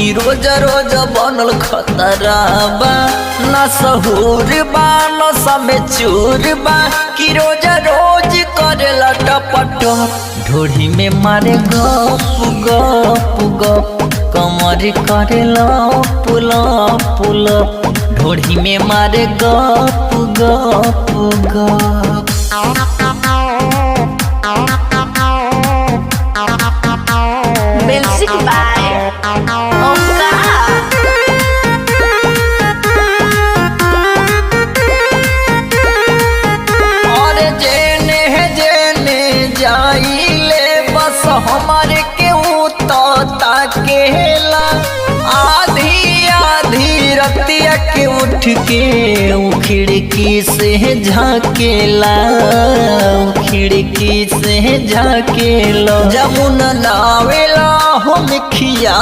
कि रोज रोज बनल खतरा बा ना सहूर बा न समय चूर बा कि रोज रोज करेला टपटो ढोढ़ी में मारे गप गप गप कमर करेला पुलप पुलप ढोढ़ी में मारे गप गप गप। Music by Omkar. और जेने जेने जाइले बस हमारे के ताकेला आधी आधी रतिया के उठ के उ खिड़की से झाकेला खिड़की से झाकेला जमुना नावेला हम खिया